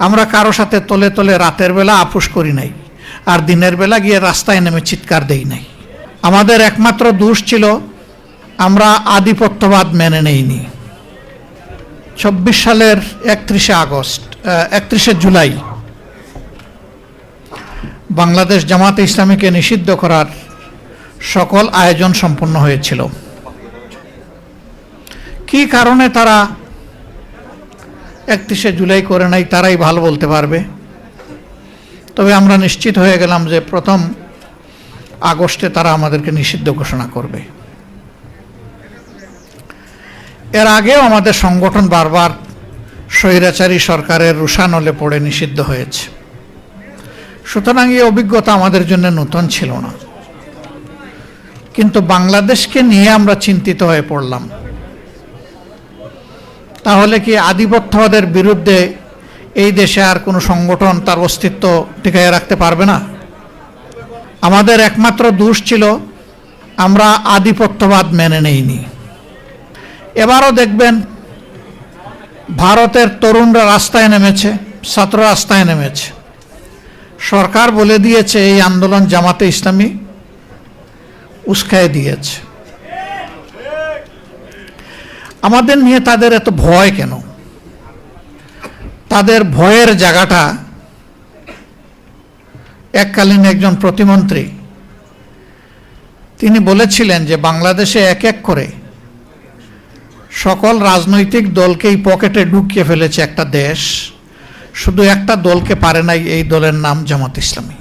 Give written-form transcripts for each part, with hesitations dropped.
আমরা কারো সাথে তলে তলে রাতের বেলা আপোষ করি নাই, আর দিনের বেলা গিয়ে রাস্তায় নেমে চিৎকার দেই নাই। আমাদের একমাত্র দোষ ছিল আমরা আধিপত্যবাদ মেনে নেইনি। ২৪ সালের ৩১শে জুলাই বাংলাদেশ জামাতে ইসলামীকে নিষিদ্ধ করার সকল আয়োজন সম্পন্ন হয়েছিল। কি কারণে তারা ৩১শে জুলাই করে নাই তারাই ভালো বলতে পারবে। তবে আমরা নিশ্চিত হয়ে গেলাম যে ১ম আগস্টে তারা আমাদেরকে নিষিদ্ধ ঘোষণা করবে। এর আগেও আমাদের সংগঠন বারবার স্বৈরাচারী সরকারের রোষানলে পড়ে নিষিদ্ধ হয়েছে। সুতরাং এই অভিজ্ঞতা আমাদের জন্য নতুন ছিল না, কিন্তু বাংলাদেশকে নিয়ে আমরা চিন্তিত হয়ে পড়লাম। তাহলে কি আধিপত্যবাদের বিরুদ্ধে এই দেশে আর কোনো সংগঠন তার অস্তিত্ব টিকিয়ে রাখতে পারবে না? আমাদের একমাত্র দোষ ছিল আমরা আধিপত্যবাদ মেনে নেইনি। এবারও দেখবেন ভারতের তরুণরা রাস্তায় নেমেছে, ছাত্র রাস্তায় নেমেছে। সরকার বলে দিয়েছে এই আন্দোলন জামাতে ইসলামী উস্কায় দিয়েছে। আমাদের নিয়ে তাদের এত ভয় কেন? তাদের ভয়ের জায়গাটা এককালীন একজন প্রতিমন্ত্রী তিনি বলেছিলেন যে বাংলাদেশে এক এক করে সকল রাজনৈতিক দলকেই পকেটে ঢুকিয়ে ফেলেছে একটা দেশ, শুধু একটা দলকে পারে নাই, এই দলের নাম জামাত ইসলামী।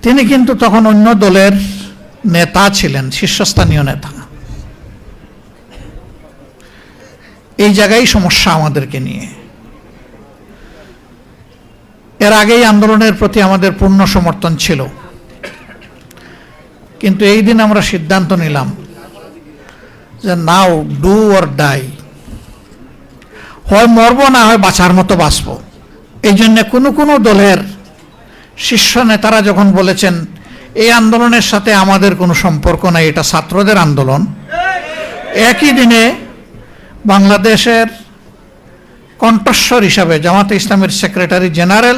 তিনি কিন্তু তখন অন্য দলের নেতা ছিলেন, শীর্ষস্থানীয় নেতা। এই জায়গায় সমস্যা আমাদেরকে নিয়ে। এর আগেই আন্দোলনের প্রতি আমাদের পূর্ণ সমর্থন ছিল, কিন্তু এই দিন আমরা সিদ্ধান্ত নিলাম যে নাও ডু অর ডাই, হয় মরবো না হয় বাঁচার মতো বাঁচব। এই জন্য কোনো দলের শীর্ষ নেতারা যখন বলেছেন এই আন্দোলনের সাথে আমাদের কোনো সম্পর্ক নাই, এটা ছাত্রদের আন্দোলন, একই দিনে বাংলাদেশের কণ্ঠস্বর হিসাবে জামাতে ইসলামের সেক্রেটারি জেনারেল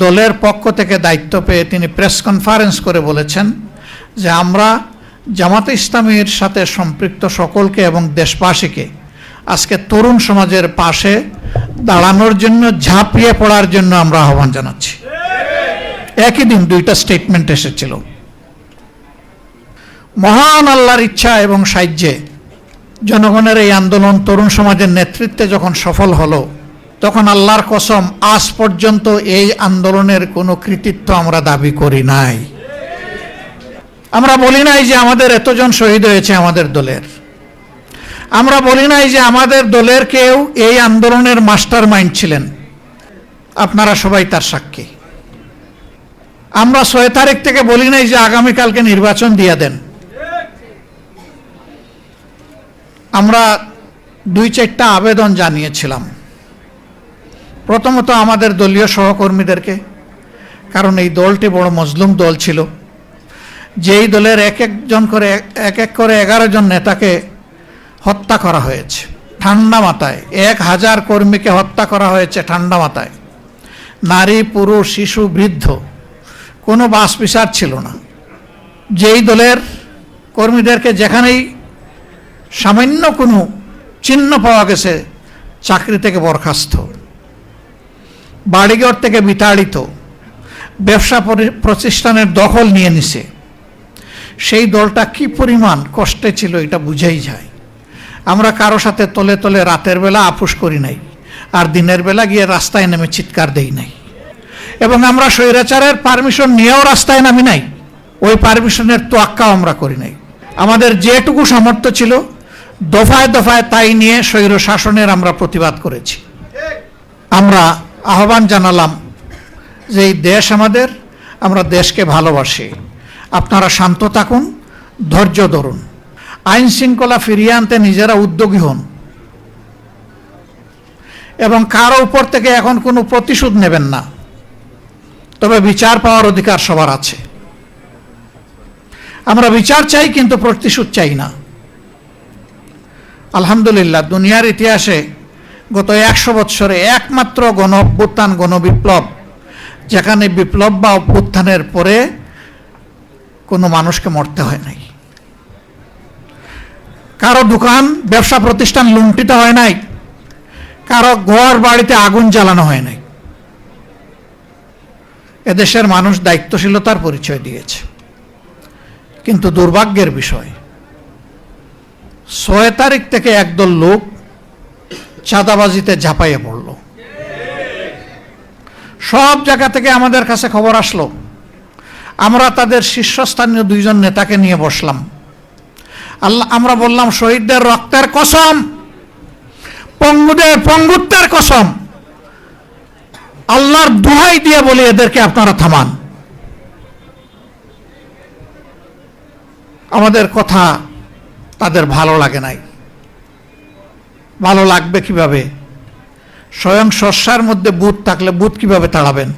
দলের পক্ষ থেকে দায়িত্ব পেয়ে তিনি প্রেস কনফারেন্স করে বলেছেন যে আমরা জামাতে ইসলামীর সাথে সম্পৃক্ত সকলকে এবং দেশবাসীকে আজকে তরুণ সমাজের পাশে দাঁড়ানোর জন্য, ঝাঁপিয়ে পড়ার জন্য আমরা আহ্বান জানাচ্ছি। একই দিন দুইটা স্টেটমেন্ট এসেছিল। মহান আল্লাহর ইচ্ছা এবং সাহায্যে জনগণের এই আন্দোলন তরুণ সমাজের নেতৃত্বে যখন সফল হলো, তখন আল্লাহর কসম আজ পর্যন্ত এই আন্দোলনের কোনো কৃতিত্ব আমরা দাবি করি নাই। আমরা বলি নাই যে আমাদের এতজন শহীদ হয়েছে আমাদের দলের, আমরা বলি নাই যে আমাদের দলের কেউ এই আন্দোলনের মাস্টার মাইন্ড ছিলেন। আপনারা সবাই তার সাক্ষী। আমরা ৬ তারিখ থেকে বলি নাই যে আগামীকালকে নির্বাচন দিয়ে দেন। আমরা ২-৪টা আবেদন জানিয়েছিলাম। প্রথমত আমাদের দলীয় সহকর্মীদেরকে, কারণ এই দলটি বড় মজলুম দল ছিল, যেই দলের এক এক করে ১১ জন নেতাকে হত্যা করা হয়েছে ঠান্ডা মাথায়, ১,০০০ কর্মীকে হত্যা করা হয়েছে ঠান্ডা মাথায়, নারী পুরুষ শিশু বৃদ্ধ, কোনো বাছ বিচার ছিল না। যেই দলের কর্মীদেরকে যেখানেই সামান্য কোনো চিহ্ন পাওয়া গেছে চাকরি থেকে বরখাস্ত, বাড়িঘর থেকে বিতাড়িত, ব্যবসা প্রতিষ্ঠানের দখল নিয়ে নিছে, সেই দলটা কি পরিমাণ কষ্টে ছিল এটা বুঝাই যায়। আমরা কারো সাথে তলে তলে রাতের বেলা আপোষ করি নাই, আর দিনের বেলা গিয়ে রাস্তায় নেমে চিৎকার দেই নাই, এবং আমরা স্বৈরাচারের পারমিশন নিয়েও রাস্তায় নামি নাই, ওই পারমিশনের তোয়াক্কাও আমরা করি নাই। আমাদের যেটুকু সামর্থ্য ছিল দফায় দফায় তাই নিয়ে স্বৈর শাসনের আমরা প্রতিবাদ করেছি। আমরা আহ্বান জানালাম যে এই দেশ আমাদের, আমরা দেশকে ভালোবাসি, আপনারা শান্ত থাকুন, ধৈর্য ধরুন, আইন শৃঙ্খলা ফিরিয়ে আনতে নিজেরা উদ্যোগী হন, এবং কারো উপর থেকে এখন কোনো প্রতিশোধ নেবেন না। তবে বিচার পাওয়ার অধিকার সবার আছে। আমরা বিচার চাই, কিন্তু প্রতিশোধ চাই না। আলহামদুলিল্লাহ, দুনিয়ার ইতিহাসে গত 100 বৎসরে একমাত্র গণ অভ্যুত্থান, গণবিপ্লব, যেখানে বিপ্লব বা অভ্যুত্থানের পরে কোনো মানুষকে মরতে হয় নাই, কারো দোকান ব্যবসা প্রতিষ্ঠান লুণ্ঠিত হয় নাই, কারো ঘর বাড়িতে আগুন জ্বালানো হয় নাই। এদেশের মানুষ দায়িত্বশীলতার পরিচয় দিয়েছে। কিন্তু দুর্ভাগ্যের বিষয়, 6 তারিখ থেকে একদল লোক চাঁদাবাজিতে ঝাঁপাইয়ে পড়ল। সব জায়গা থেকে আমাদের কাছে খবর আসলো। আমরা তাদের শীর্ষস্থানীয় 2 জন নেতাকে নিয়ে বসলাম। আমরা বললাম, শহীদদের রক্তের কসম, পঙ্গুদের পঙ্গুত্বের কসম, আল্লাহর দোহাই দিয়ে বলি, এদেরকে আপনারা থামান। আমাদের কথা তাদের ভালো লাগে নাই। ভালো লাগবে কিভাবে? স্বয়ং শস্যার মধ্যে ভূত থাকলে ভূত কিভাবে তাড়াবেন?